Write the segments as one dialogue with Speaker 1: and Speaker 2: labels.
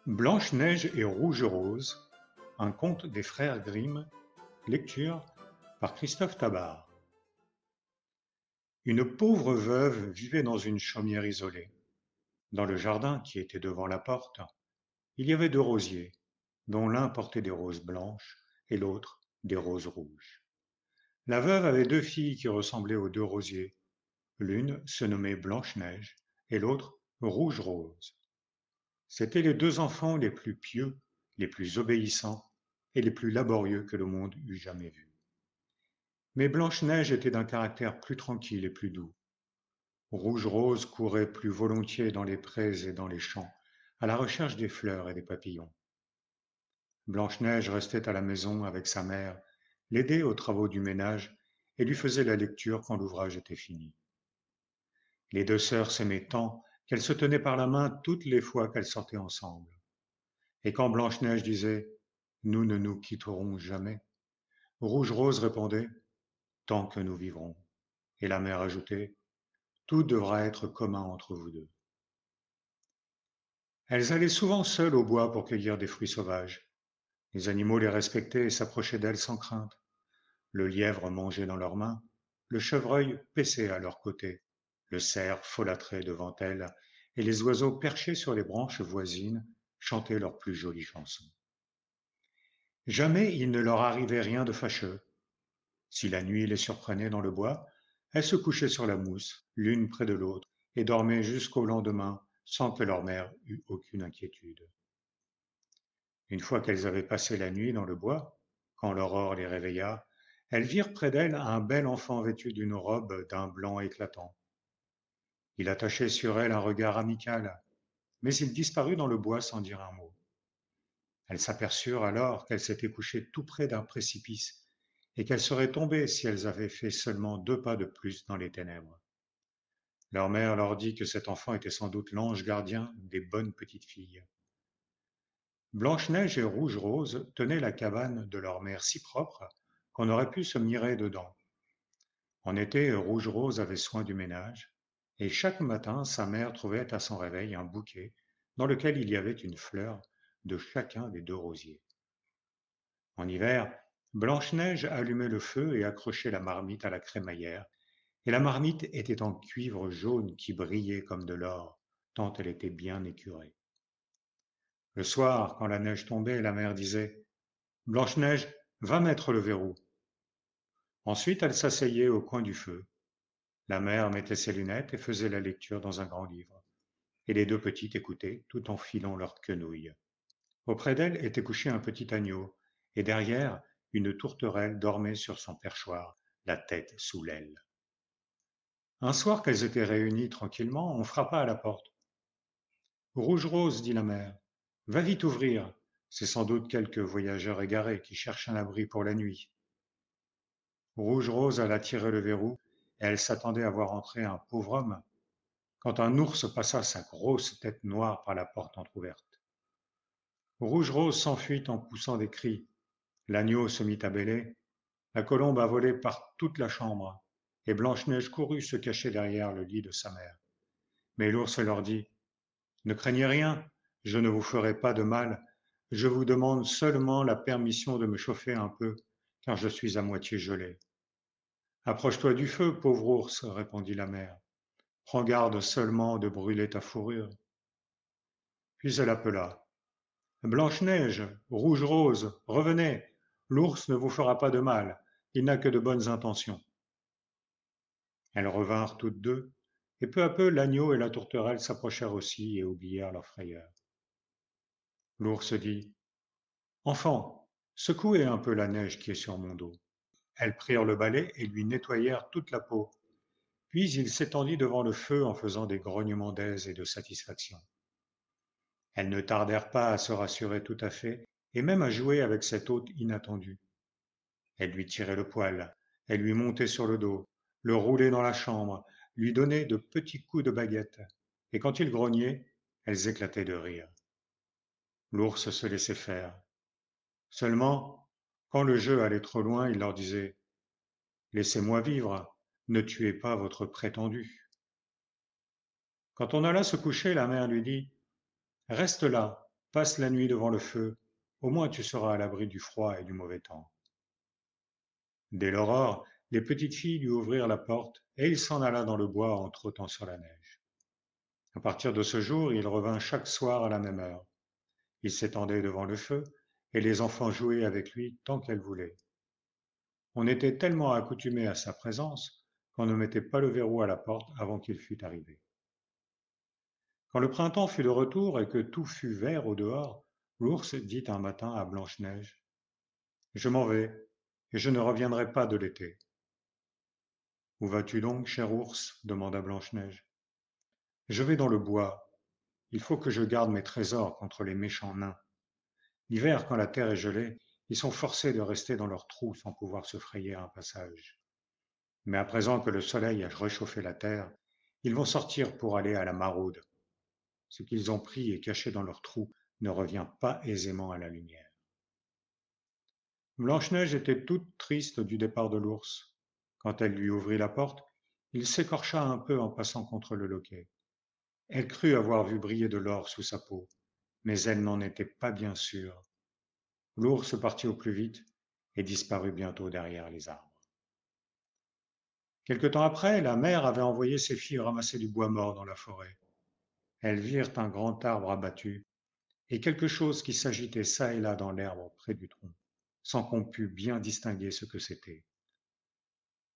Speaker 1: Blanche-Neige et Rouge-Rose, un conte des frères Grimm, lecture par Christophe Tabar. Une pauvre veuve vivait dans une chaumière isolée. Dans le jardin qui était devant la porte, il y avait deux rosiers, dont l'un portait des roses blanches et l'autre des roses rouges. La veuve avait deux filles qui ressemblaient aux deux rosiers. L'une se nommait Blanche-Neige et l'autre Rouge-Rose. C'étaient les deux enfants les plus pieux, les plus obéissants et les plus laborieux que le monde eût jamais vus. Mais Blanche-Neige était d'un caractère plus tranquille et plus doux. Rouge-Rose courait plus volontiers dans les prés et dans les champs, à la recherche des fleurs et des papillons. Blanche-Neige restait à la maison avec sa mère, l'aidait aux travaux du ménage et lui faisait la lecture quand l'ouvrage était fini. Les deux sœurs s'aimaient tant qu'elles se tenaient par la main toutes les fois qu'elles sortaient ensemble. Et quand Blanche-Neige disait « Nous ne nous quitterons jamais », Rouge-Rose répondait « Tant que nous vivrons ». Et la mère ajoutait « Tout devra être commun entre vous deux ». Elles allaient souvent seules au bois pour cueillir des fruits sauvages. Les animaux les respectaient et s'approchaient d'elles sans crainte. Le lièvre mangeait dans leurs mains, le chevreuil paissait à leur côté, le cerf folâtrait devant elles, et les oiseaux perchés sur les branches voisines chantaient leurs plus jolies chansons. Jamais il ne leur arrivait rien de fâcheux. Si la nuit les surprenait dans le bois, elles se couchaient sur la mousse, l'une près de l'autre, et dormaient jusqu'au lendemain sans que leur mère eût aucune inquiétude. Une fois qu'elles avaient passé la nuit dans le bois, quand l'aurore les réveilla, elles virent près d'elles un bel enfant vêtu d'une robe d'un blanc éclatant. Il attachait sur elle un regard amical, mais il disparut dans le bois sans dire un mot. Elles s'aperçurent alors qu'elles s'étaient couchées tout près d'un précipice et qu'elles seraient tombées si elles avaient fait seulement 2 pas de plus dans les ténèbres. Leur mère leur dit que cet enfant était sans doute l'ange gardien des bonnes petites filles. Blanche-Neige et Rouge-Rose tenaient la cabane de leur mère si propre qu'on aurait pu se mirer dedans. En été, Rouge-Rose avait soin du ménage, et chaque matin sa mère trouvait à son réveil un bouquet dans lequel il y avait une fleur de chacun des deux rosiers. En hiver, Blanche-Neige allumait le feu et accrochait la marmite à la crémaillère, et la marmite était en cuivre jaune qui brillait comme de l'or, tant elle était bien écurée. Le soir, quand la neige tombait, la mère disait « Blanche-Neige, va mettre le verrou ». Ensuite, elle s'asseyait au coin du feu. La mère mettait ses lunettes et faisait la lecture dans un grand livre, et les deux petites écoutaient tout en filant leurs quenouilles. Auprès d'elle était couché un petit agneau, et derrière, une tourterelle dormait sur son perchoir, la tête sous l'aile. Un soir qu'elles étaient réunies tranquillement, on frappa à la porte. Rouge-Rose, dit la mère, va vite ouvrir. C'est sans doute quelque voyageur égaré qui cherche un abri pour la nuit. Rouge-Rose alla tirer le verrou, et elle s'attendait à voir entrer un pauvre homme, quand un ours passa sa grosse tête noire par la porte entr'ouverte. Rouge-Rose s'enfuit en poussant des cris. L'agneau se mit à bêler, la colombe a volé par toute la chambre, et Blanche-Neige courut se cacher derrière le lit de sa mère. Mais l'ours leur dit « Ne craignez rien, je ne vous ferai pas de mal, je vous demande seulement la permission de me chauffer un peu, car je suis à moitié gelé. » « Approche-toi du feu, pauvre ours, répondit la mère. Prends garde seulement de brûler ta fourrure. Puis elle appela. Blanche-Neige, Rouge-Rose, revenez, l'ours ne vous fera pas de mal, il n'a que de bonnes intentions. Elles revinrent toutes deux, et peu à peu l'agneau et la tourterelle s'approchèrent aussi et oublièrent leur frayeur. L'ours dit Enfant, secouez un peu la neige qui est sur mon dos. Elles prirent le balai et lui nettoyèrent toute la peau. Puis il s'étendit devant le feu en faisant des grognements d'aise et de satisfaction. Elles ne tardèrent pas à se rassurer tout à fait, et même à jouer avec cet hôte inattendu. Elles lui tiraient le poil, elles lui montaient sur le dos, le roulaient dans la chambre, lui donnaient de petits coups de baguette, et quand il grognait, elles éclataient de rire. L'ours se laissait faire. Seulement, quand le jeu allait trop loin, il leur disait « Laissez-moi vivre, ne tuez pas votre prétendu. » Quand on alla se coucher, la mère lui dit « Reste là, passe la nuit devant le feu, au moins tu seras à l'abri du froid et du mauvais temps. Dès l'aurore, les petites filles lui ouvrirent la porte et il s'en alla dans le bois en trottant sur la neige. À partir de ce jour, il revint chaque soir à la même heure. Il s'étendait devant le feu et les enfants jouaient avec lui tant qu'elles voulaient. On était tellement accoutumés à sa présence qu'on ne mettait pas le verrou à la porte avant qu'il fût arrivé. Quand le printemps fut de retour et que tout fut vert au dehors, l'ours dit un matin à Blanche-Neige: Je m'en vais, et je ne reviendrai pas de l'été. Où vas-tu donc, cher ours demanda Blanche-Neige. Je vais dans le bois. Il faut que je garde mes trésors contre les méchants nains. L'hiver, quand la terre est gelée, ils sont forcés de rester dans leurs trous sans pouvoir se frayer un passage. Mais à présent que le soleil a réchauffé la terre, ils vont sortir pour aller à la maraude. Ce qu'ils ont pris et caché dans leurs trous ne revient pas aisément à la lumière. Blanche-Neige était toute triste du départ de l'ours. Quand elle lui ouvrit la porte, il s'écorcha un peu en passant contre le loquet. Elle crut avoir vu briller de l'or sous sa peau, mais elle n'en était pas bien sûre. L'ours partit au plus vite et disparut bientôt derrière les arbres. Quelque temps après, la mère avait envoyé ses filles ramasser du bois mort dans la forêt. Elles virent un grand arbre abattu et quelque chose qui s'agitait çà et là dans l'herbe près du tronc, sans qu'on pût bien distinguer ce que c'était.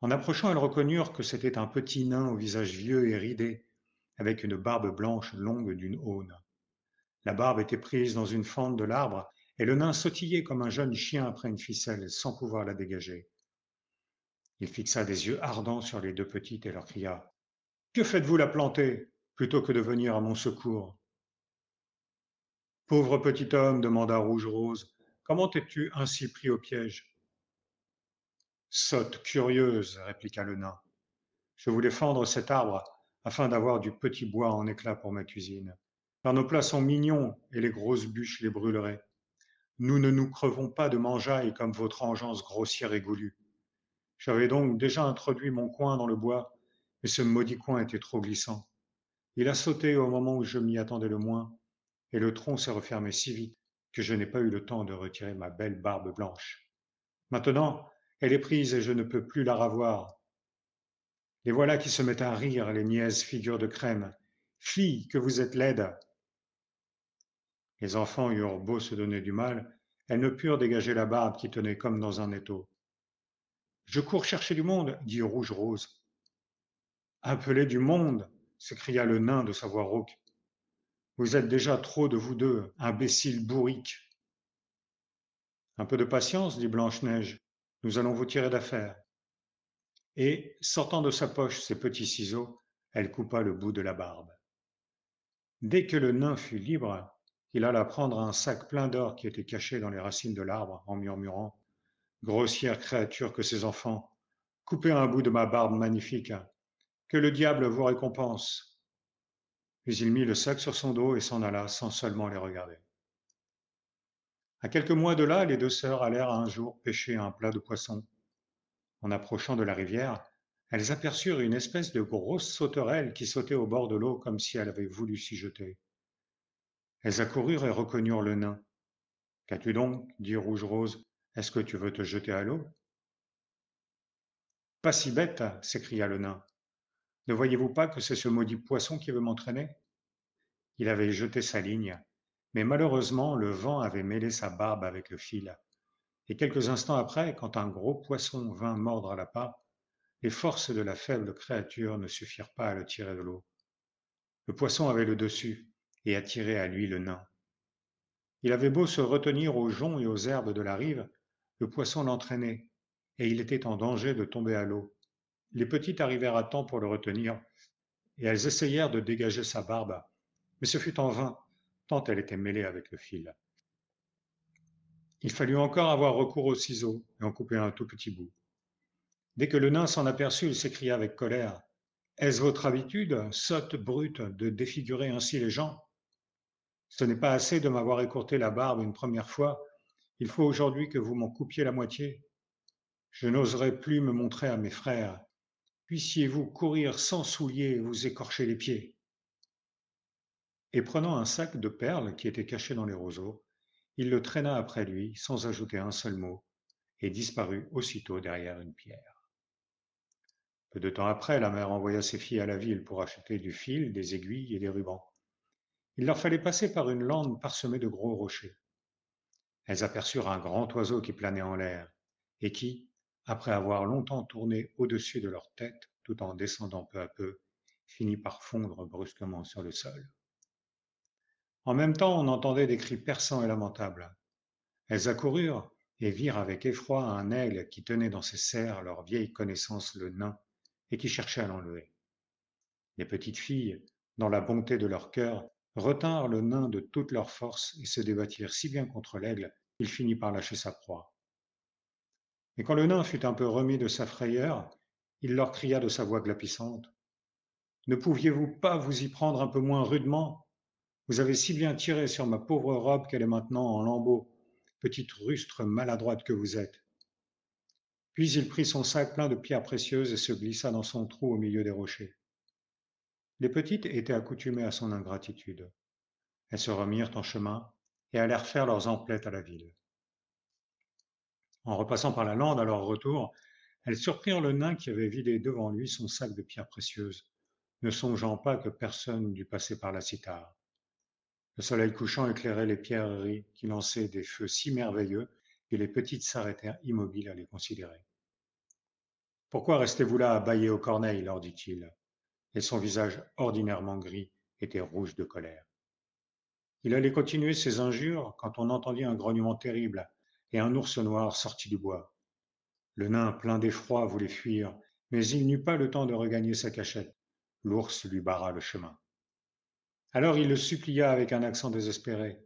Speaker 1: En approchant, elles reconnurent que c'était un petit nain au visage vieux et ridé, avec une barbe blanche longue d'une aune. La barbe était prise dans une fente de l'arbre, et le nain sautillait comme un jeune chien après une ficelle, sans pouvoir la dégager. Il fixa des yeux ardents sur les deux petites et leur cria: Que faites-vous là planter, plutôt que de venir à mon secours? Pauvre petit homme, demanda Rouge-Rose, comment es-tu ainsi pris au piège? Sotte curieuse, répliqua le nain. Je voulais fendre cet arbre afin d'avoir du petit bois en éclat pour ma cuisine. Car nos plats sont mignons et les grosses bûches les brûleraient. Nous ne nous crevons pas de mangeaille comme votre engeance grossière et goulue. J'avais donc déjà introduit mon coin dans le bois, mais ce maudit coin était trop glissant. Il a sauté au moment où je m'y attendais le moins, et le tronc s'est refermé si vite que je n'ai pas eu le temps de retirer ma belle barbe blanche. Maintenant, elle est prise et je ne peux plus la ravoir. Les voilà qui se mettent à rire, les niaises figures de crème. Fille, que vous êtes laide. Les enfants eurent beau se donner du mal, elles ne purent dégager la barbe qui tenait comme dans un étau. Je cours chercher du monde, dit Rouge-Rose. Appelez du monde, s'écria le nain de sa voix rauque. Vous êtes déjà trop de vous deux, imbéciles bourriques. Un peu de patience, dit Blanche-Neige, nous allons vous tirer d'affaire. Et, sortant de sa poche ses petits ciseaux, elle coupa le bout de la barbe. Dès que le nain fut libre, il alla prendre un sac plein d'or qui était caché dans les racines de l'arbre, en murmurant: Grossière créature que ces enfants, coupez un bout de ma barbe magnifique, que le diable vous récompense. Puis il mit le sac sur son dos et s'en alla sans seulement les regarder. À quelques mois de là, les deux sœurs allèrent un jour pêcher un plat de poisson. En approchant de la rivière, elles aperçurent une espèce de grosse sauterelle qui sautait au bord de l'eau comme si elle avait voulu s'y jeter. Elles accoururent et reconnurent le nain. Qu'as-tu donc? Dit Rouge-Rose. Est-ce que tu veux te jeter à l'eau? Pas si bête, s'écria le nain. Ne voyez-vous pas que c'est ce maudit poisson qui veut m'entraîner? Il avait jeté sa ligne, mais malheureusement le vent avait mêlé sa barbe avec le fil, et quelques instants après, quand un gros poisson vint mordre à l'appât, les forces de la faible créature ne suffirent pas à le tirer de l'eau. Le poisson avait le dessus et attirait à lui le nain. Il avait beau se retenir aux joncs et aux herbes de la rive, le poisson l'entraînait, et il était en danger de tomber à l'eau. Les petites arrivèrent à temps pour le retenir, et elles essayèrent de dégager sa barbe, mais ce fut en vain, tant elle était mêlée avec le fil. Il fallut encore avoir recours aux ciseaux et en couper un tout petit bout. Dès que le nain s'en aperçut, il s'écria avec colère: Est-ce votre habitude, sotte brute, de défigurer ainsi les gens? Ce n'est pas assez de m'avoir écourté la barbe une première fois, il faut aujourd'hui que vous m'en coupiez la moitié. Je n'oserai plus me montrer à mes frères. Puissiez-vous courir sans souliers et vous écorcher les pieds. et prenant un sac de perles qui était caché dans les roseaux, il le traîna après lui sans ajouter un seul mot et disparut aussitôt derrière une pierre. Peu de temps après, la mère envoya ses filles à la ville pour acheter du fil, des aiguilles et des rubans. Il leur fallait passer par une lande parsemée de gros rochers. Elles aperçurent un grand oiseau qui planait en l'air et qui, après avoir longtemps tourné au-dessus de leur tête tout en descendant peu à peu, finit par fondre brusquement sur le sol. En même temps, on entendait des cris perçants et lamentables. Elles accoururent et virent avec effroi un aigle qui tenait dans ses serres leur vieille connaissance le nain et qui cherchait à l'enlever. Les petites filles, dans la bonté de leur cœur, retinrent le nain de toute leur force et se débattirent si bien contre l'aigle qu'il finit par lâcher sa proie. Et quand le nain fut un peu remis de sa frayeur, il leur cria de sa voix glapissante: Ne pouviez-vous pas vous y prendre un peu moins rudement? Vous avez si bien tiré sur ma pauvre robe qu'elle est maintenant en lambeaux, petite rustre maladroite que vous êtes. Puis il prit son sac plein de pierres précieuses et se glissa dans son trou au milieu des rochers. Les petites étaient accoutumées à son ingratitude. Elles se remirent en chemin et allèrent faire leurs emplettes à la ville. En repassant par la lande à leur retour, elles surprirent le nain qui avait vidé devant lui son sac de pierres précieuses, ne songeant pas que personne dût passer par la cithare. Le soleil couchant éclairait les pierreries qui lançaient des feux si merveilleux que les petites s'arrêtèrent immobiles à les considérer. Pourquoi restez-vous là à bâiller aux corneilles leur dit-il, et son visage ordinairement gris était rouge de colère. Il allait continuer ses injures quand on entendit un grognement terrible et un ours noir sortit du bois. Le nain, plein d'effroi, voulait fuir, mais il n'eut pas le temps de regagner sa cachette. L'ours lui barra le chemin. Alors il le supplia avec un accent désespéré.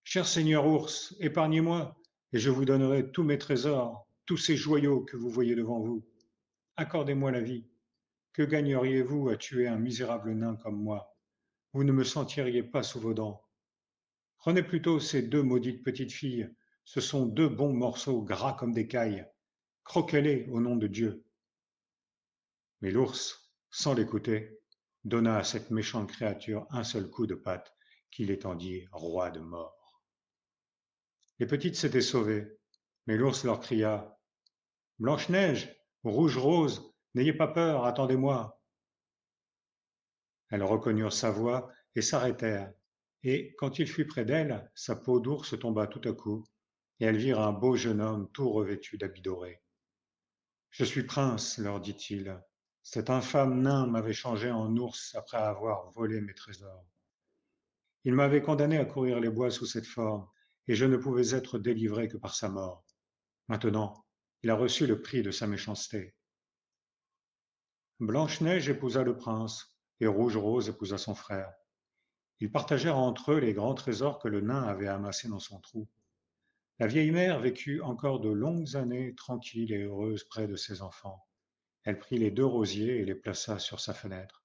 Speaker 1: Cher seigneur ours, épargnez-moi, et je vous donnerai tous mes trésors, tous ces joyaux que vous voyez devant vous. Accordez-moi la vie. Que gagneriez-vous à tuer un misérable nain comme moi? Vous ne me sentiriez pas sous vos dents. Prenez plutôt ces deux maudites petites filles. Ce sont deux bons morceaux gras comme des cailles. Croquez-les au nom de Dieu. Mais l'ours, sans l'écouter, donna à cette méchante créature un seul coup de patte qui l'étendit roi de mort. Les petites s'étaient sauvées, mais l'ours leur cria: Blanche-Neige, Rouge-Rose, n'ayez pas peur, attendez-moi. Elles reconnurent sa voix et s'arrêtèrent, et quand il fut près d'elles, sa peau d'ours tomba tout à coup, et elles virent un beau jeune homme tout revêtu d'habits dorés. Je suis prince, leur dit-il. Cet infâme nain m'avait changé en ours après avoir volé mes trésors. Il m'avait condamné à courir les bois sous cette forme, et je ne pouvais être délivré que par sa mort. Maintenant, il a reçu le prix de sa méchanceté. Blanche-Neige épousa le prince, et Rouge-Rose épousa son frère. Ils partagèrent entre eux les grands trésors que le nain avait amassés dans son trou. La vieille mère vécut encore de longues années tranquille et heureuse près de ses enfants. Elle prit les deux rosiers et les plaça sur sa fenêtre.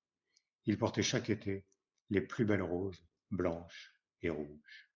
Speaker 1: Il portait chaque été les plus belles roses, blanches et rouges.